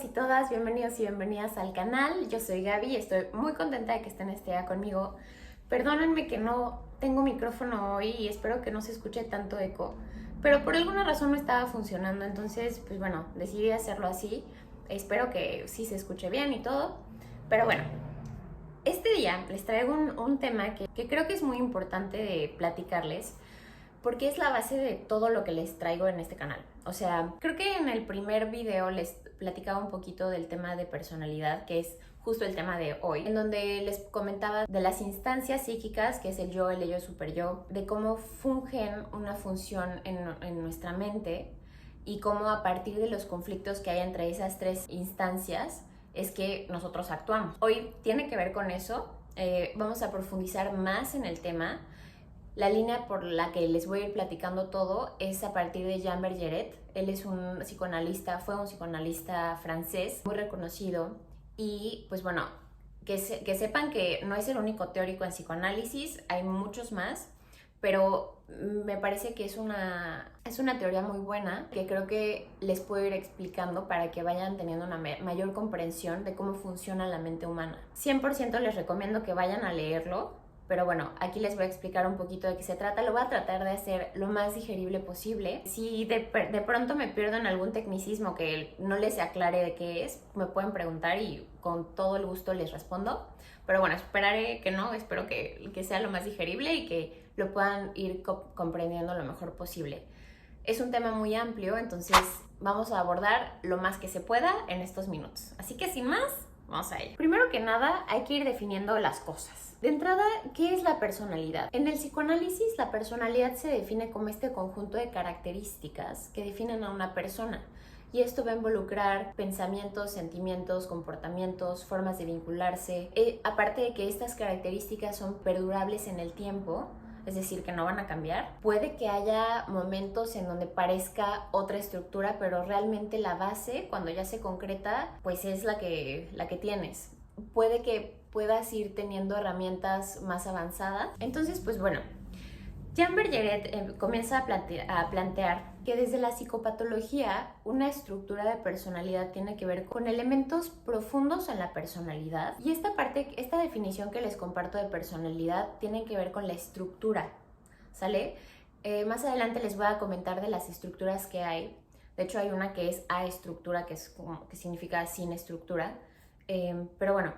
todos y todas, bienvenidos y bienvenidas al canal. Yo soy Gaby y estoy muy contenta de que estén este día conmigo. Perdónenme que no tengo micrófono hoy y espero que no se escuche tanto eco, pero por alguna razón no estaba funcionando, entonces pues bueno, decidí hacerlo así. Espero que sí se escuche bien y todo, pero bueno, este día les traigo un tema que creo que es muy importante de platicarles porque es la base de todo lo que les traigo en este canal. O sea, creo que en el primer video les platicaba un poquito del tema de personalidad, que es justo el tema de hoy, en donde les comentaba de las instancias psíquicas, que es el yo, el ello, super yo, de cómo fungen una función en nuestra mente y cómo a partir de los conflictos que hay entre esas tres instancias es que nosotros actuamos. Hoy tiene que ver con eso, vamos a profundizar más en el tema. La línea por la que les voy a ir platicando todo es a partir de Jean Bergeret. Él es un psicoanalista, fue un psicoanalista francés muy reconocido y pues bueno, que sepan que no es el único teórico en psicoanálisis, hay muchos más, pero me parece que es una teoría muy buena que creo que les puedo ir explicando para que vayan teniendo una mayor comprensión de cómo funciona la mente humana. 100% les recomiendo que vayan a leerlo. Pero bueno, aquí les voy a explicar un poquito de qué se trata. Lo voy a tratar de hacer lo más digerible posible. Si de pronto me pierdo en algún tecnicismo que no les aclare de qué es, me pueden preguntar y con todo el gusto les respondo. Pero bueno, esperaré que no, espero que sea lo más digerible y que lo puedan ir comprendiendo lo mejor posible. Es un tema muy amplio, entonces vamos a abordar lo más que se pueda en estos minutos. Así que sin más, vamos a ello. Primero que nada, hay que ir definiendo las cosas. De entrada, ¿qué es la personalidad? En el psicoanálisis, la personalidad se define como este conjunto de características que definen a una persona. Y esto va a involucrar pensamientos, sentimientos, comportamientos, formas de vincularse. Aparte de que estas características son perdurables en el tiempo, es decir, que no van a cambiar. Puede que haya momentos en donde parezca otra estructura, pero realmente la base, cuando ya se concreta, pues es la que tienes. Puede que puedas ir teniendo herramientas más avanzadas. Entonces, pues bueno, Jean Bergeret comienza a plantear que desde la psicopatología una estructura de personalidad tiene que ver con elementos profundos en la personalidad, y esta definición que les comparto de personalidad tiene que ver con la estructura, ¿sale? Más adelante les voy a comentar de las estructuras que hay. De hecho hay una que es aestructura, que significa sin estructura, pero bueno,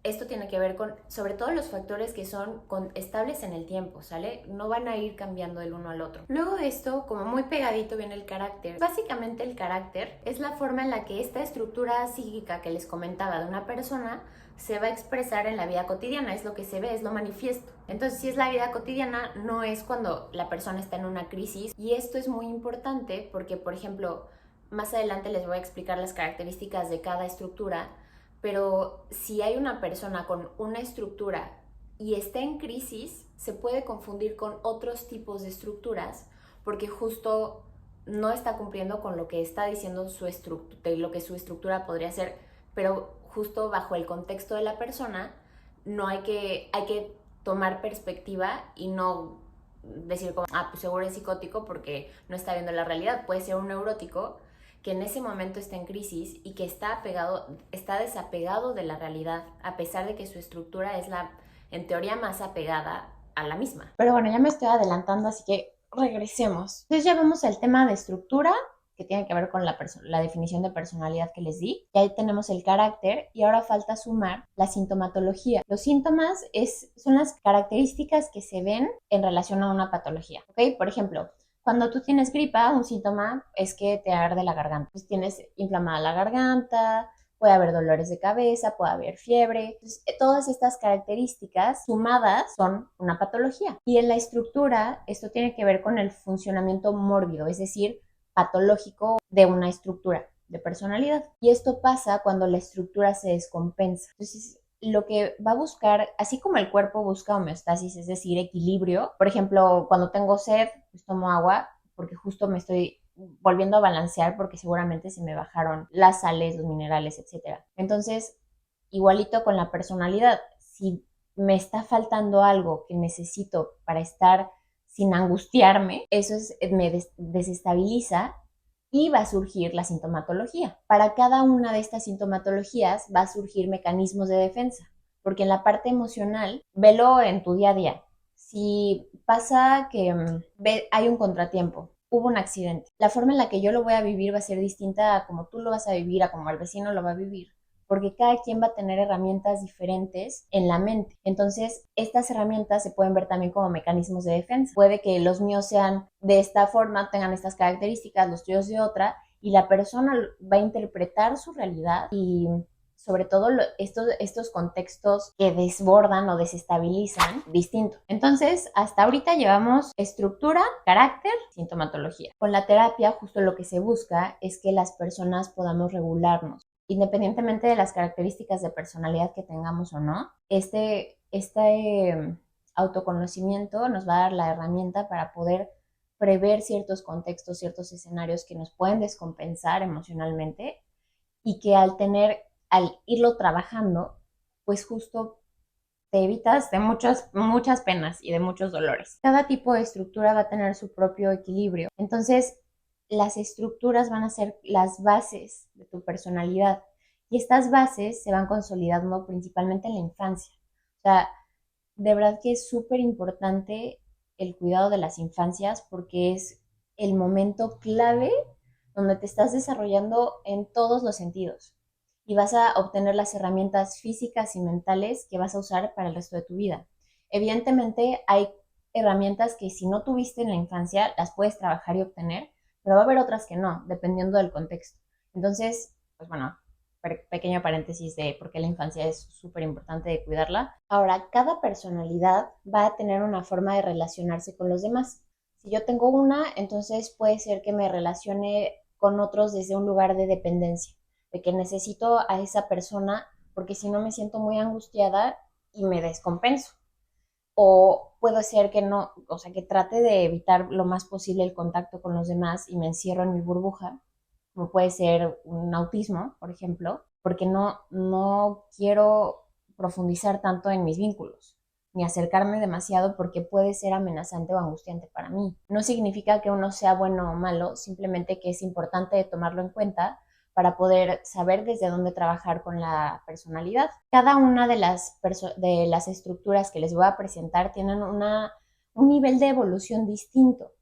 esto tiene que ver con, sobre todo, los factores que son estables en el tiempo, ¿sale? No van a ir cambiando del uno al otro. Luego de esto, como muy pegadito, viene el carácter. Básicamente el carácter es la forma en la que esta estructura psíquica que les comentaba de una persona se va a expresar en la vida cotidiana, es lo que se ve, es lo manifiesto. Entonces, si es la vida cotidiana, no es cuando la persona está en una crisis. Y esto es muy importante porque, por ejemplo, más adelante les voy a explicar las características de cada estructura, pero si hay una persona con una estructura y está en crisis, se puede confundir con otros tipos de estructuras porque justo no está cumpliendo con lo que está diciendo lo que su estructura podría ser, pero justo bajo el contexto de la persona no hay que tomar perspectiva y no decir como, pues seguro es psicótico porque no está viendo la realidad. Puede ser un neurótico que en ese momento está en crisis y que está desapegado de la realidad, a pesar de que su estructura es en teoría, más apegada a la misma. Pero bueno, ya me estoy adelantando, así que regresemos. Entonces ya vemos el tema de estructura, que tiene que ver con la definición de personalidad que les di. Y ahí tenemos el carácter y ahora falta sumar la sintomatología. Los síntomas son las características que se ven en relación a una patología, ¿ok? Por ejemplo, cuando tú tienes gripa, un síntoma es que te arde la garganta. Pues tienes inflamada la garganta, puede haber dolores de cabeza, puede haber fiebre. Entonces, todas estas características sumadas son una patología. Y en la estructura, esto tiene que ver con el funcionamiento mórbido, es decir, patológico de una estructura de personalidad. Y esto pasa cuando la estructura se descompensa. Entonces, lo que va a buscar, así como el cuerpo busca homeostasis, es decir, equilibrio. Por ejemplo, cuando tengo sed, pues tomo agua porque justo me estoy volviendo a balancear porque seguramente se me bajaron las sales, los minerales, etcétera. Entonces, igualito con la personalidad, si me está faltando algo que necesito para estar sin angustiarme, eso me desestabiliza y va a surgir la sintomatología. Para cada una de estas sintomatologías va a surgir mecanismos de defensa, porque en la parte emocional, velo en tu día a día. Si pasa que hay un contratiempo, hubo un accidente, la forma en la que yo lo voy a vivir va a ser distinta a como tú lo vas a vivir, a como el vecino lo va a vivir, porque cada quien va a tener herramientas diferentes en la mente. Entonces, estas herramientas se pueden ver también como mecanismos de defensa. Puede que los míos sean de esta forma, tengan estas características, los tuyos de otra, y la persona va a interpretar su realidad y sobre todo estos contextos que desbordan o desestabilizan distinto. Entonces, hasta ahorita llevamos estructura, carácter, sintomatología. Con la terapia, justo lo que se busca es que las personas podamos regularnos. Independientemente de las características de personalidad que tengamos o no, autoconocimiento nos va a dar la herramienta para poder prever ciertos contextos, ciertos escenarios que nos pueden descompensar emocionalmente y que al irlo trabajando, pues justo te evitas de muchas penas y de muchos dolores. Cada tipo de estructura va a tener su propio equilibrio. Entonces, las estructuras van a ser las bases de tu personalidad y estas bases se van consolidando principalmente en la infancia. O sea, de verdad que es súper importante el cuidado de las infancias porque es el momento clave donde te estás desarrollando en todos los sentidos y vas a obtener las herramientas físicas y mentales que vas a usar para el resto de tu vida. Evidentemente hay herramientas que si no tuviste en la infancia las puedes trabajar y obtener, pero va a haber otras que no, dependiendo del contexto. Entonces, pues bueno, pequeño paréntesis de por qué la infancia es súper importante de cuidarla. Ahora, cada personalidad va a tener una forma de relacionarse con los demás. Si yo tengo una, entonces puede ser que me relacione con otros desde un lugar de dependencia, de que necesito a esa persona porque si no me siento muy angustiada y me descompenso. O puede ser que no, o sea, que trate de evitar lo más posible el contacto con los demás y me encierro en mi burbuja, como puede ser un autismo, por ejemplo, porque no quiero profundizar tanto en mis vínculos, ni acercarme demasiado porque puede ser amenazante o angustiante para mí. No significa que uno sea bueno o malo, simplemente que es importante tomarlo en cuenta para poder saber desde dónde trabajar con la personalidad. Cada una de las estructuras que les voy a presentar tienen un nivel de evolución distinto.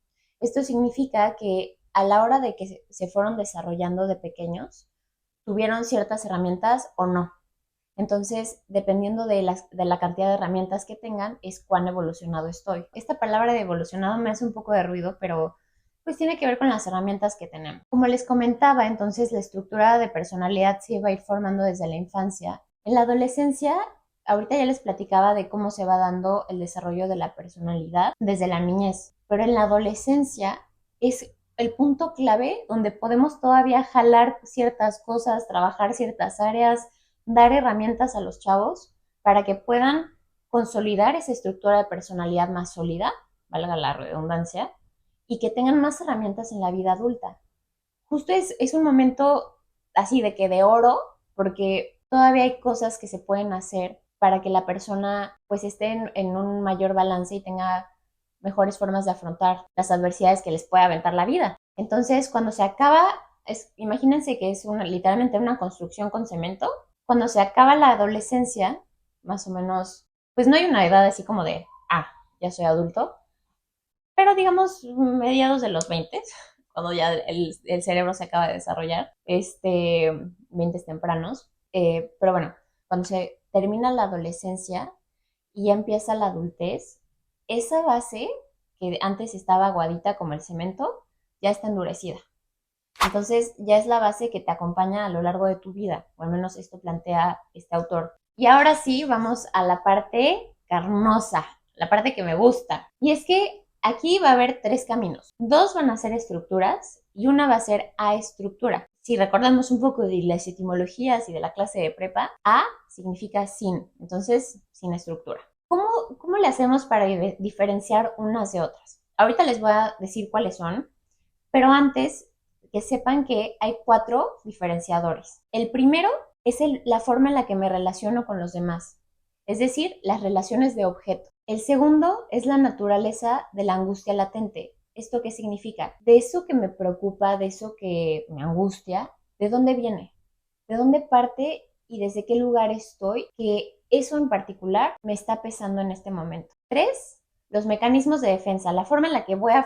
Esto significa que a la hora de que se fueron desarrollando de pequeños, tuvieron ciertas herramientas o no. Entonces, dependiendo de la cantidad de herramientas que tengan, es cuán evolucionado estoy. Esta palabra de evolucionado me hace un poco de ruido, pero pues tiene que ver con las herramientas que tenemos. Como les comentaba, entonces la estructura de personalidad se va a ir formando desde la infancia. En la adolescencia, ahorita ya les platicaba de cómo se va dando el desarrollo de la personalidad desde la niñez, pero en la adolescencia es el punto clave donde podemos todavía jalar ciertas cosas, trabajar ciertas áreas, dar herramientas a los chavos para que puedan consolidar esa estructura de personalidad más sólida, valga la redundancia, y que tengan más herramientas en la vida adulta. Justo es un momento así de que de oro, porque todavía hay cosas que se pueden hacer para que la persona pues esté en un mayor balance y tenga mejores formas de afrontar las adversidades que les puede aventar la vida. Entonces, cuando se acaba, imagínense que es literalmente una construcción con cemento. Cuando se acaba la adolescencia, más o menos, pues no hay una edad así como de, ya soy adulto, pero digamos mediados de los 20, cuando ya el cerebro se acaba de desarrollar, 20 tempranos. Pero bueno, cuando se termina la adolescencia y ya empieza la adultez, esa base que antes estaba aguadita como el cemento, ya está endurecida. Entonces ya es la base que te acompaña a lo largo de tu vida, o al menos esto plantea este autor. Y ahora sí, vamos a la parte carnosa, la parte que me gusta. Y es que aquí va a haber tres caminos. Dos van a ser estructuras y una va a ser aestructura. Si recordamos un poco de las etimologías y de la clase de prepa, A significa sin, entonces sin estructura. ¿Cómo le hacemos para diferenciar unas de otras? Ahorita les voy a decir cuáles son, pero antes que sepan que hay cuatro diferenciadores. El primero es la forma en la que me relaciono con los demás, es decir, las relaciones de objeto. El segundo es la naturaleza de la angustia latente, ¿Esto qué significa? De eso que me preocupa, de eso que me angustia, ¿de dónde viene? ¿De dónde parte y desde qué lugar estoy? Que eso en particular me está pesando en este momento. 3, los mecanismos de defensa, la forma en la que voy a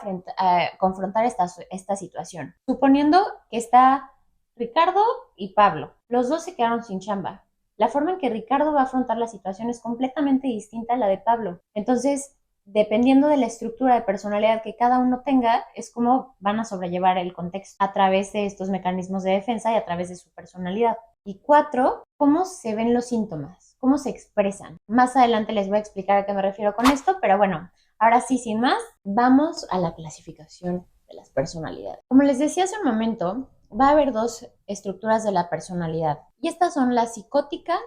confrontar esta situación. Suponiendo que está Ricardo y Pablo, los dos se quedaron sin chamba. La forma en que Ricardo va a afrontar la situación es completamente distinta a la de Pablo. Entonces, dependiendo de la estructura de personalidad que cada uno tenga, es como van a sobrellevar el contexto a través de estos mecanismos de defensa y a través de su personalidad. Y 4, cómo se ven los síntomas, cómo se expresan. Más adelante les voy a explicar a qué me refiero con esto, pero bueno, ahora sí, sin más, vamos a la clasificación de las personalidades. Como les decía hace un momento, va a haber 2 estructuras de la personalidad y estas son la psicótica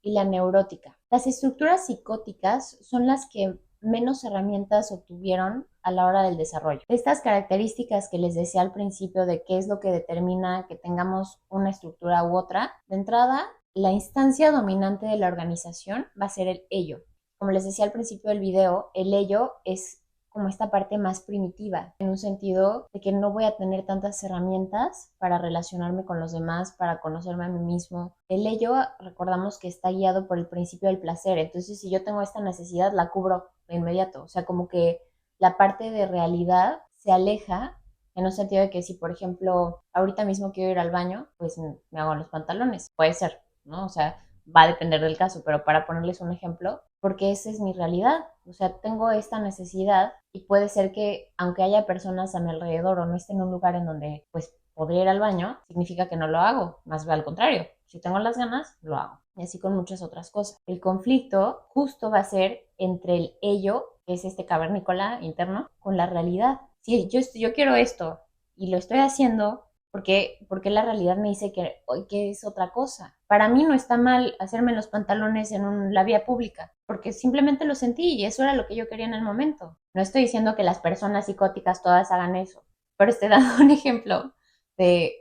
y la neurótica. Las estructuras psicóticas son las que menos herramientas obtuvieron a la hora del desarrollo. Estas características que les decía al principio de qué es lo que determina que tengamos una estructura u otra, de entrada, la instancia dominante de la organización va a ser el ello. Como les decía al principio del video, el ello es como esta parte más primitiva, en un sentido de que no voy a tener tantas herramientas para relacionarme con los demás, para conocerme a mí mismo. El ello, recordamos que está guiado por el principio del placer, entonces si yo tengo esta necesidad, la cubro de inmediato, o sea, como que la parte de realidad se aleja en un sentido de que si, por ejemplo, ahorita mismo quiero ir al baño, pues me hago los pantalones, puede ser, ¿no? O sea, va a depender del caso, pero para ponerles un ejemplo, porque esa es mi realidad, o sea, tengo esta necesidad y puede ser que aunque haya personas a mi alrededor o no esté en un lugar en donde pues podría ir al baño, significa que no lo hago, más al contrario, si tengo las ganas, lo hago. Y así con muchas otras cosas. El conflicto justo va a ser entre el ello, que es este cavernícola interno, con la realidad. Si yo quiero esto y lo estoy haciendo, porque la realidad me dice que es otra cosa. Para mí no está mal hacerme los pantalones en la vía pública, porque simplemente lo sentí y eso era lo que yo quería en el momento. No estoy diciendo que las personas psicóticas todas hagan eso, pero estoy dando un ejemplo de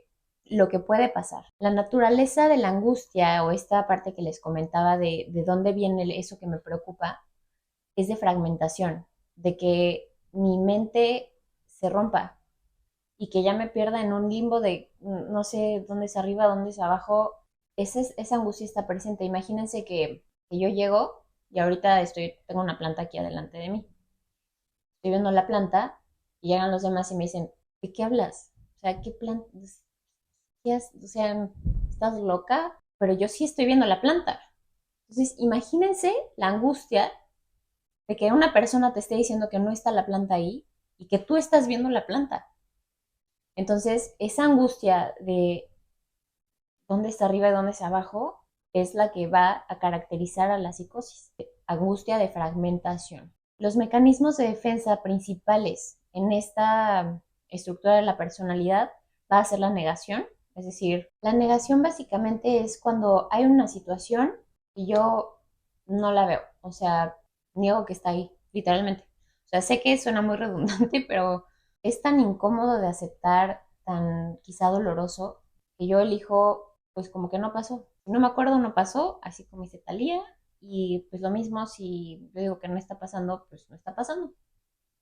lo que puede pasar. La naturaleza de la angustia o esta parte que les comentaba de dónde viene eso que me preocupa es de fragmentación, de que mi mente se rompa y que ya me pierda en un limbo de no sé dónde es arriba, dónde es abajo. Esa angustia está presente. Imagínense que yo llego y ahorita tengo una planta aquí adelante de mí. Estoy viendo la planta y llegan los demás y me dicen, ¿de qué hablas? O sea, ¿qué planta? O sea, ¿estás loca? Pero yo sí estoy viendo la planta. Entonces, imagínense la angustia de que una persona te esté diciendo que no está la planta ahí y que tú estás viendo la planta. Entonces, esa angustia de dónde está arriba y dónde está abajo es la que va a caracterizar a la psicosis, angustia de fragmentación. Los mecanismos de defensa principales en esta estructura de la personalidad va a ser la negación, es decir, la negación básicamente es cuando hay una situación y yo no la veo, o sea, niego que está ahí, literalmente. O sea, sé que suena muy redundante, pero es tan incómodo de aceptar, tan quizá doloroso, que yo elijo, pues como que no pasó. Si no me acuerdo, no pasó, así como dice Talía, y pues lo mismo si yo digo que no está pasando, pues no está pasando.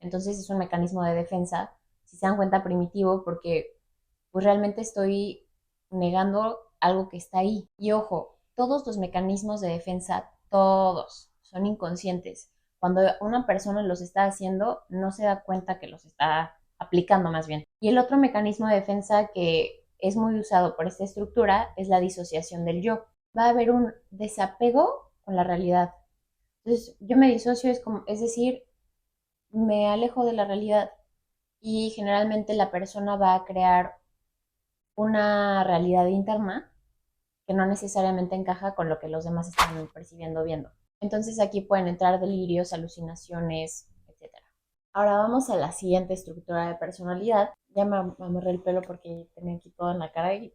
Entonces es un mecanismo de defensa, si se dan cuenta, primitivo, porque pues realmente estoy negando algo que está ahí. Y ojo, todos los mecanismos de defensa, todos, son inconscientes. Cuando una persona los está haciendo, no se da cuenta que los está aplicando más bien. Y el otro mecanismo de defensa que es muy usado por esta estructura es la disociación del yo. Va a haber un desapego con la realidad. Entonces, yo me disocio, es decir, me alejo de la realidad y generalmente la persona va a crear una realidad interna que no necesariamente encaja con lo que los demás están percibiendo o viendo. Entonces aquí pueden entrar delirios, alucinaciones, etcétera. Ahora vamos a la siguiente estructura de personalidad. Ya me amarré el pelo porque tenía aquí todo en la cara y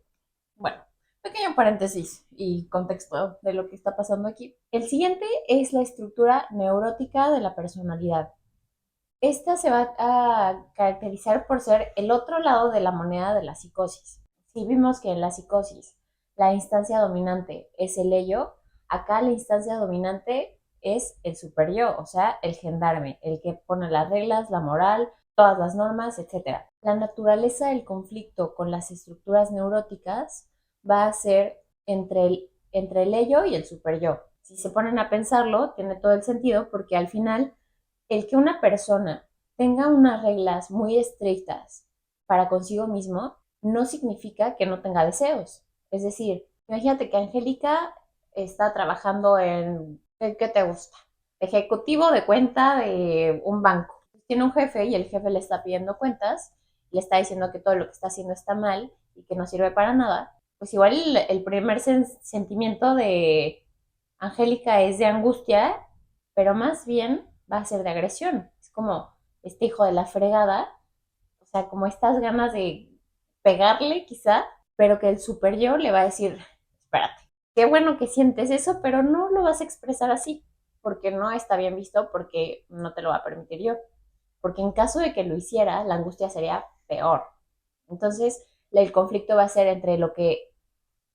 bueno, pequeño paréntesis y contexto de lo que está pasando aquí. El siguiente es la estructura neurótica de la personalidad. Esta se va a caracterizar por ser el otro lado de la moneda de la psicosis. Si vimos que en la psicosis la instancia dominante es el ello, acá la instancia dominante es el super yo, o sea, el gendarme, el que pone las reglas, la moral, todas las normas, etcétera. La naturaleza del conflicto con las estructuras neuróticas va a ser entre el ello y el superyo. Si se ponen a pensarlo, tiene todo el sentido porque al final el que una persona tenga unas reglas muy estrictas para consigo mismo no significa que no tenga deseos. Es decir, imagínate que Angélica está trabajando en, ¿qué te gusta? Ejecutivo de cuenta de un banco. Tiene un jefe y el jefe le está pidiendo cuentas, le está diciendo que todo lo que está haciendo está mal y que no sirve para nada. Pues igual el primer sentimiento de Angélica es de angustia, pero más bien va a ser de agresión. Es como este hijo de la fregada, o sea, como estas ganas de pegarle quizá, pero que el super yo le va a decir, espérate, qué bueno que sientes eso, pero no lo vas a expresar así, porque no está bien visto, porque no te lo va a permitir yo. Porque en caso de que lo hiciera, la angustia sería peor. Entonces, el conflicto va a ser entre lo que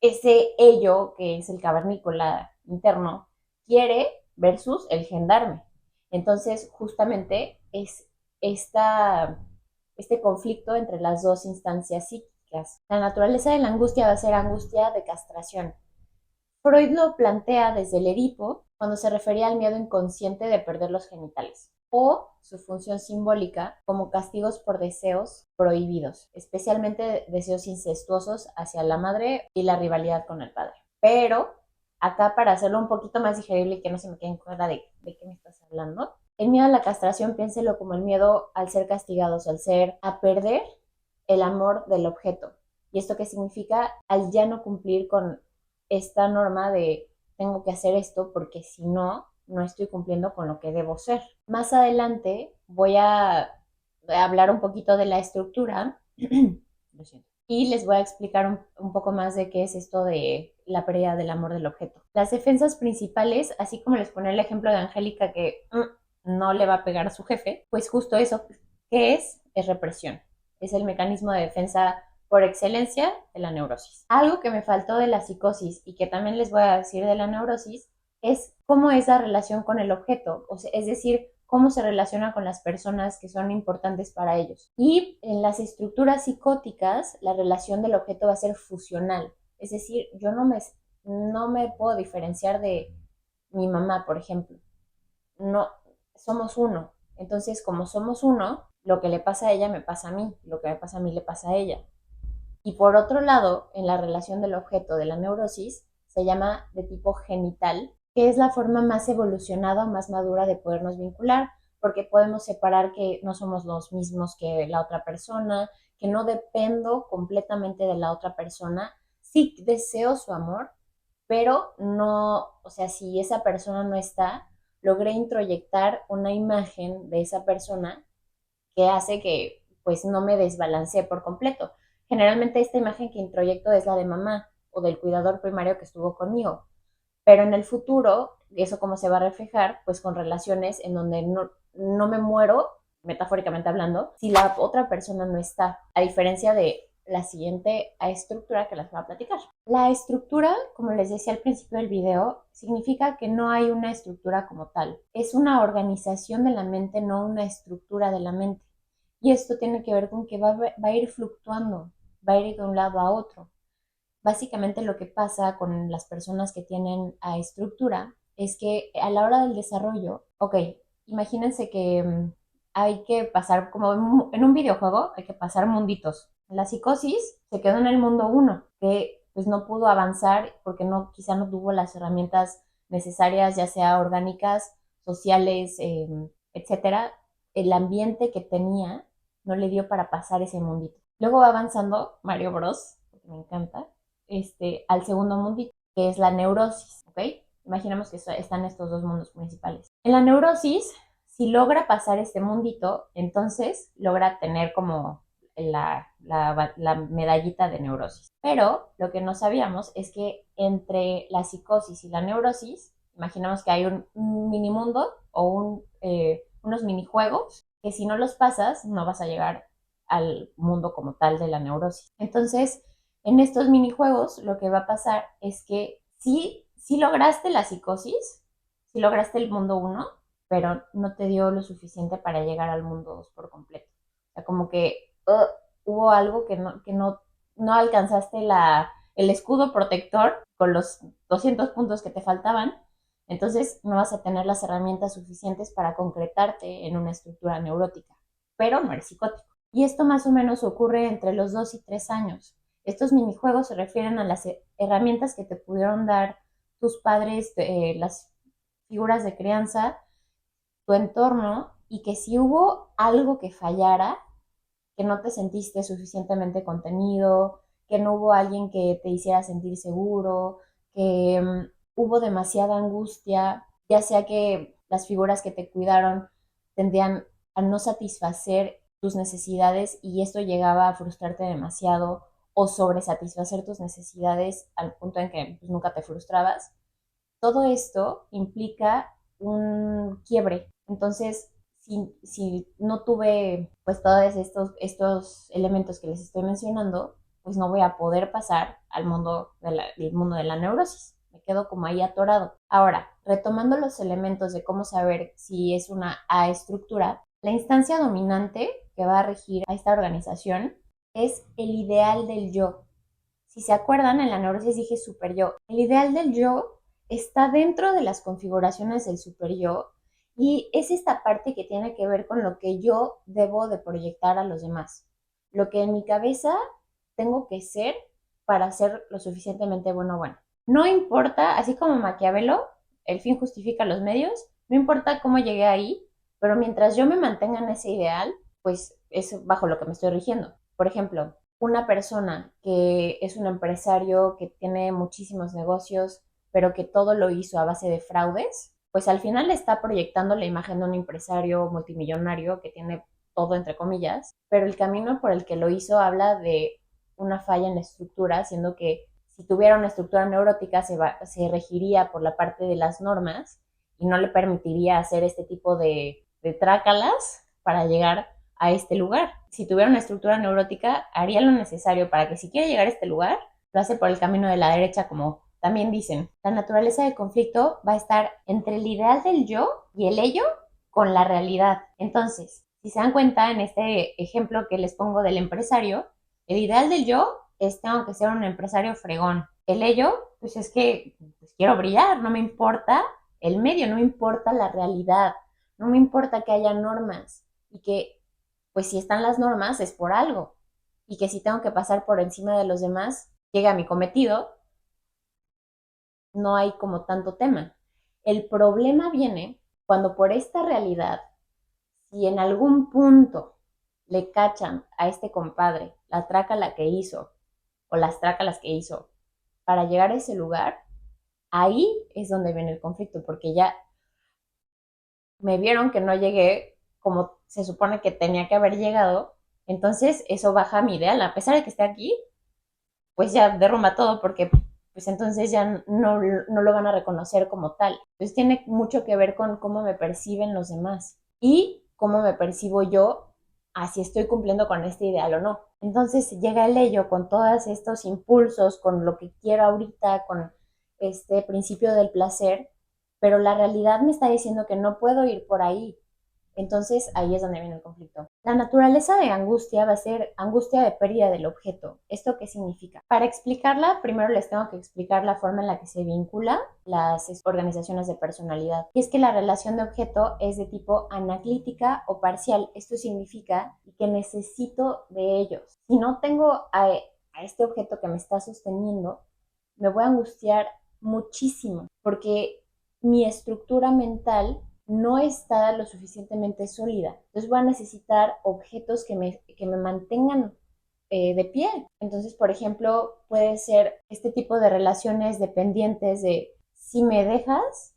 ese ello, que es el cavernícola interno, quiere versus el gendarme. Entonces, justamente es esta, este conflicto entre las dos instancias psíquicas. La naturaleza de la angustia va a ser angustia de castración. Freud lo plantea desde el Edipo cuando se refería al miedo inconsciente de perder los genitales o su función simbólica como castigos por deseos prohibidos, especialmente deseos incestuosos hacia la madre y la rivalidad con el padre. Pero acá para hacerlo un poquito más digerible y que no se me quede en cuenta de qué me estás hablando, el miedo a la castración piénselo como el miedo al ser castigados, al ser a perder el amor del objeto. ¿Y esto qué significa? Al ya no cumplir con esta norma de tengo que hacer esto porque si no, no estoy cumpliendo con lo que debo ser. Más adelante voy a hablar un poquito de la estructura lo siento, y les voy a explicar un poco más de qué es esto de la pérdida del amor del objeto. Las defensas principales, así como les pone el ejemplo de Angélica que no le va a pegar a su jefe, pues justo eso, ¿qué es? Es represión. Es el mecanismo de defensa por excelencia de la neurosis. Algo que me faltó de la psicosis y que también les voy a decir de la neurosis es cómo es la relación con el objeto, o sea, es decir, cómo se relaciona con las personas que son importantes para ellos. Y en las estructuras psicóticas, la relación del objeto va a ser fusional, es decir, yo no me puedo diferenciar de mi mamá, por ejemplo. No, somos uno. Entonces, como somos uno, lo que le pasa a ella me pasa a mí, lo que me pasa a mí le pasa a ella. Y por otro lado, en la relación del objeto de la neurosis, se llama de tipo genital, que es la forma más evolucionada o más madura de podernos vincular, porque podemos separar que no somos los mismos que la otra persona, que no dependo completamente de la otra persona. Sí deseo su amor, pero no, o sea, si esa persona no está, logré introyectar una imagen de esa persona que hace que pues no me desbalancee por completo. Generalmente esta imagen que introyecto es la de mamá o del cuidador primario que estuvo conmigo, pero en el futuro, ¿eso cómo se va a reflejar? Pues con relaciones en donde no me muero, metafóricamente hablando, si la otra persona no está, a diferencia de la siguiente estructura que les voy a platicar. La estructura, como les decía al principio del video, significa que no hay una estructura como tal. Es una organización de la mente, no una estructura de la mente. Y esto tiene que ver con que va a ir fluctuando, va a ir de un lado a otro. Básicamente lo que pasa con las personas que tienen a estructura es que a la hora del desarrollo, ok, imagínense que hay que pasar, como en un videojuego, hay que pasar munditos. La psicosis se quedó en el mundo uno, que pues no pudo avanzar porque quizá no tuvo las herramientas necesarias, ya sea orgánicas, sociales, etcétera. El ambiente que tenía no le dio para pasar ese mundito. Luego va avanzando Mario Bros, porque me encanta, al segundo mundito, que es la neurosis, ¿ok? Imaginemos que están estos dos mundos principales. En la neurosis, si logra pasar este mundito, entonces logra tener como la medallita de neurosis. Pero lo que no sabíamos es que entre la psicosis y la neurosis, imaginamos que hay un mini mundo o unos minijuegos que si no los pasas no vas a llegar al mundo como tal de la neurosis. Entonces, en estos minijuegos lo que va a pasar es que sí lograste la psicosis, sí lograste el mundo uno, pero no te dio lo suficiente para llegar al mundo 2 por completo. O sea, como que hubo algo no alcanzaste el escudo protector con los 200 puntos que te faltaban, entonces no vas a tener las herramientas suficientes para concretarte en una estructura neurótica, pero no eres psicótico. Y esto más o menos ocurre entre los 2 y 3 años. Estos minijuegos se refieren a las herramientas que te pudieron dar tus padres, las figuras de crianza, tu entorno, y que si hubo algo que fallara, que no te sentiste suficientemente contenido, que no hubo alguien que te hiciera sentir seguro, que hubo demasiada angustia, ya sea que las figuras que te cuidaron tendían a no satisfacer tus necesidades y esto llegaba a frustrarte demasiado o sobresatisfacer tus necesidades al punto en que pues, nunca te frustrabas. Todo esto implica un quiebre. Entonces, si no tuve pues todos estos elementos que les estoy mencionando, pues no voy a poder pasar al mundo de la neurosis. Me quedo como ahí atorado. Ahora, retomando los elementos de cómo saber si es una A estructura, la instancia dominante que va a regir a esta organización es el ideal del yo. Si se acuerdan, en la neurosis dije super yo. El ideal del yo está dentro de las configuraciones del super yo y es esta parte que tiene que ver con lo que yo debo de proyectar a los demás. Lo que en mi cabeza tengo que ser para ser lo suficientemente bueno. No importa, así como Maquiavelo, el fin justifica los medios, no importa cómo llegué ahí, pero mientras yo me mantenga en ese ideal, pues es bajo lo que me estoy rigiendo. Por ejemplo, una persona que es un empresario que tiene muchísimos negocios, pero que todo lo hizo a base de fraudes, pues al final le está proyectando la imagen de un empresario multimillonario que tiene todo entre comillas, pero el camino por el que lo hizo habla de una falla en la estructura, siendo que si tuviera una estructura neurótica se regiría por la parte de las normas y no le permitiría hacer este tipo de trácalas para llegar a este lugar. Si tuviera una estructura neurótica, haría lo necesario para que si quiere llegar a este lugar, lo hace por el camino de la derecha, como también dicen. La naturaleza del conflicto va a estar entre el ideal del yo y el ello con la realidad. Entonces, si se dan cuenta en este ejemplo que les pongo del empresario, el ideal del yo es tengo que ser un empresario fregón. El ello, pues es que pues, quiero brillar, no me importa el medio, no me importa la realidad, no me importa que haya normas y que pues si están las normas es por algo y que si tengo que pasar por encima de los demás, llegue a mi cometido, no hay como tanto tema. El problema viene cuando por esta realidad, si en algún punto le cachan a este compadre la trácala que hizo o las trácalas que hizo para llegar a ese lugar, ahí es donde viene el conflicto, porque ya me vieron que no llegué como se supone que tenía que haber llegado, entonces eso baja mi ideal. A pesar de que esté aquí, pues ya derrumba todo porque pues entonces ya no lo van a reconocer como tal. Entonces tiene mucho que ver con cómo me perciben los demás y cómo me percibo yo, si estoy cumpliendo con este ideal o no. Entonces llega el ello con todos estos impulsos, con lo que quiero ahorita, con este principio del placer, pero la realidad me está diciendo que no puedo ir por ahí. Entonces ahí es donde viene el conflicto. La naturaleza de angustia va a ser angustia de pérdida del objeto. ¿Esto qué significa? Para explicarla, primero les tengo que explicar la forma en la que se vincula las organizaciones de personalidad. Y es que la relación de objeto es de tipo analítica o parcial. Esto significa que necesito de ellos. Si no tengo a este objeto que me está sosteniendo, me voy a angustiar muchísimo porque mi estructura mental no está lo suficientemente sólida. Entonces voy a necesitar objetos que me mantengan de pie. Entonces, por ejemplo, puede ser este tipo de relaciones dependientes de si me dejas,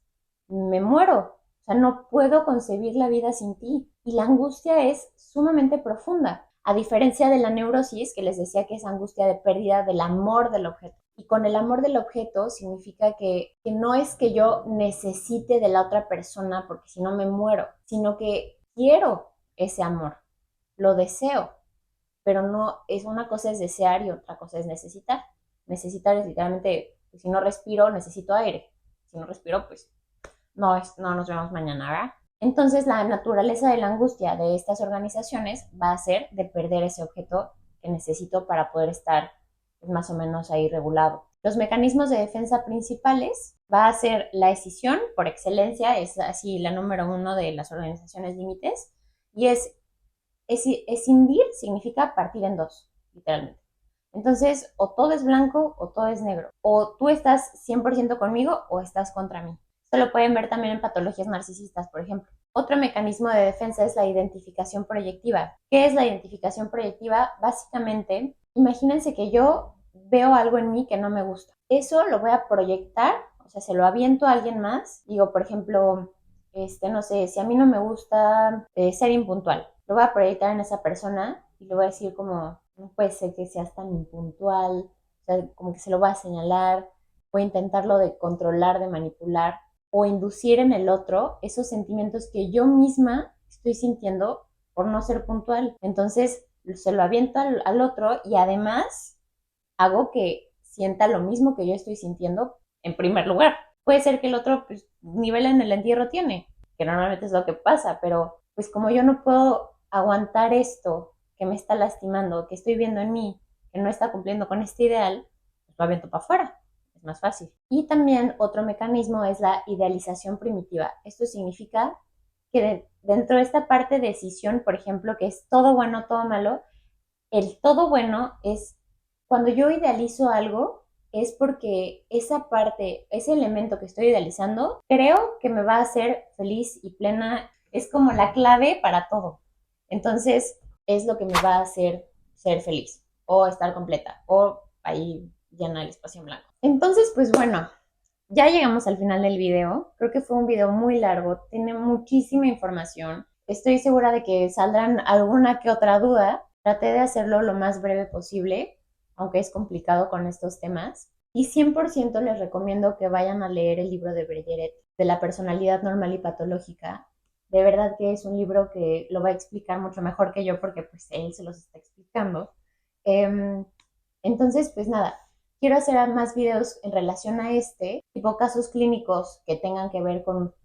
me muero. O sea, no puedo concebir la vida sin ti. Y la angustia es sumamente profunda. A diferencia de la neurosis, que les decía que es angustia de pérdida del amor del objeto. Y con el amor del objeto significa que no es que yo necesite de la otra persona porque si no me muero, sino que quiero ese amor, lo deseo, pero no es una cosa es desear y otra cosa es necesitar. Necesitar es literalmente, pues, si no respiro, necesito aire. Si no respiro, pues no nos vemos mañana, ¿verdad? Entonces la naturaleza de la angustia de estas organizaciones va a ser de perder ese objeto que necesito para poder estar pues, más o menos ahí regulado. Los mecanismos de defensa principales va a ser la escisión, por excelencia, es así la número 1 de las organizaciones límites, y escindir significa partir en dos, literalmente. Entonces, o todo es blanco o todo es negro. O tú estás 100% conmigo o estás contra mí. Esto lo pueden ver también en patologías narcisistas, por ejemplo. Otro mecanismo de defensa es la identificación proyectiva. ¿Qué es la identificación proyectiva? Básicamente, imagínense que yo veo algo en mí que no me gusta. Eso lo voy a proyectar, o sea, se lo aviento a alguien más. Digo, por ejemplo, no sé, si a mí no me gusta ser impuntual, lo voy a proyectar en esa persona y le voy a decir como, no puede ser que seas tan impuntual, o sea, como que se lo voy a señalar, voy a intentarlo de controlar, de manipular o inducir en el otro esos sentimientos que yo misma estoy sintiendo por no ser puntual. Entonces, se lo aviento al otro y además hago que sienta lo mismo que yo estoy sintiendo en primer lugar. Puede ser que el otro pues, nivel en el entierro tiene, que normalmente es lo que pasa, pero pues como yo no puedo aguantar esto que me está lastimando, que estoy viendo en mí, que no está cumpliendo con este ideal, pues lo aviento para afuera. Es más fácil. Y también otro mecanismo es la idealización primitiva. Esto significa que dentro de esta parte de decisión, por ejemplo, que es todo bueno, todo malo, el todo bueno es cuando yo idealizo algo, es porque esa parte, ese elemento que estoy idealizando, creo que me va a hacer feliz y plena. Es como la clave para todo. Entonces, es lo que me va a hacer ser feliz o estar completa o ahí llena el espacio en blanco. Entonces, pues bueno, ya llegamos al final del video. Creo que fue un video muy largo, tiene muchísima información. Estoy segura de que saldrán alguna que otra duda. Traté de hacerlo lo más breve posible, aunque es complicado con estos temas. Y 100% les recomiendo que vayan a leer el libro de Brejeret, de la personalidad normal y patológica. De verdad que es un libro que lo va a explicar mucho mejor que yo porque pues él se los está explicando. Entonces, pues nada, quiero hacer más videos en relación a tipo casos clínicos que tengan que ver con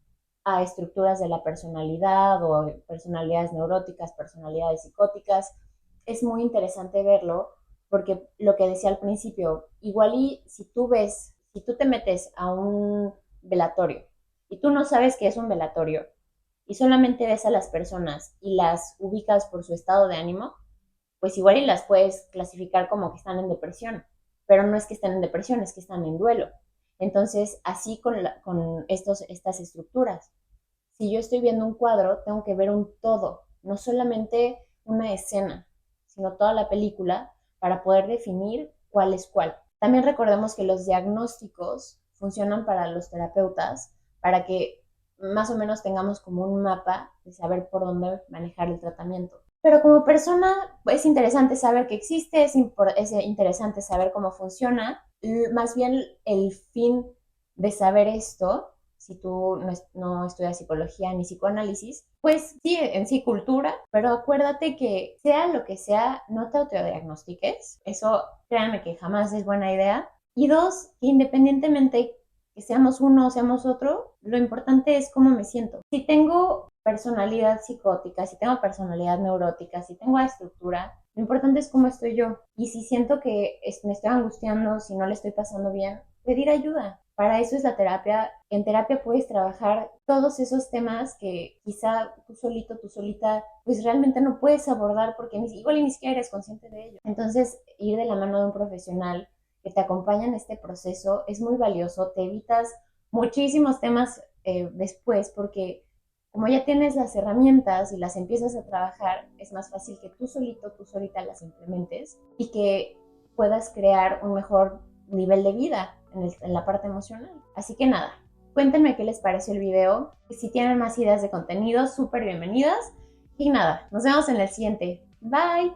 estructuras de la personalidad o personalidades neuróticas, personalidades psicóticas. Es muy interesante verlo porque lo que decía al principio, igual y si tú te metes a un velatorio y tú no sabes qué es un velatorio y solamente ves a las personas y las ubicas por su estado de ánimo, pues igual y las puedes clasificar como que están en depresión, pero no es que estén en depresión, es que están en duelo. Entonces, así con estas estructuras. Si yo estoy viendo un cuadro, tengo que ver un todo, no solamente una escena, sino toda la película para poder definir cuál es cuál. También recordemos que los diagnósticos funcionan para los terapeutas, para que más o menos tengamos como un mapa de saber por dónde manejar el tratamiento. Pero como persona es interesante saber que existe, es interesante saber cómo funciona. Más bien el fin de saber esto, si tú no estudias psicología ni psicoanálisis, pues sí, en sí cultura, pero acuérdate que sea lo que sea, no te autodiagnostiques. Eso, créanme que jamás es buena idea. Y dos, que independientemente que seamos uno o seamos otro, lo importante es cómo me siento. Si tengo personalidad psicótica, si tengo personalidad neurótica, si tengo estructura, lo importante es cómo estoy yo. Y si siento que me estoy angustiando, si no le estoy pasando bien, pedir ayuda. Para eso es la terapia. En terapia puedes trabajar todos esos temas que quizá tú solito, tú solita, pues realmente no puedes abordar porque igual ni siquiera eres consciente de ello. Entonces, ir de la mano de un profesional que te acompaña en este proceso es muy valioso. Te evitas muchísimos temas después porque como ya tienes las herramientas y las empiezas a trabajar, es más fácil que tú solito, tú solita las implementes y que puedas crear un mejor nivel de vida en la parte emocional. Así que nada, cuéntenme qué les pareció el video. Si tienen más ideas de contenido, súper bienvenidas. Y nada, nos vemos en el siguiente. Bye.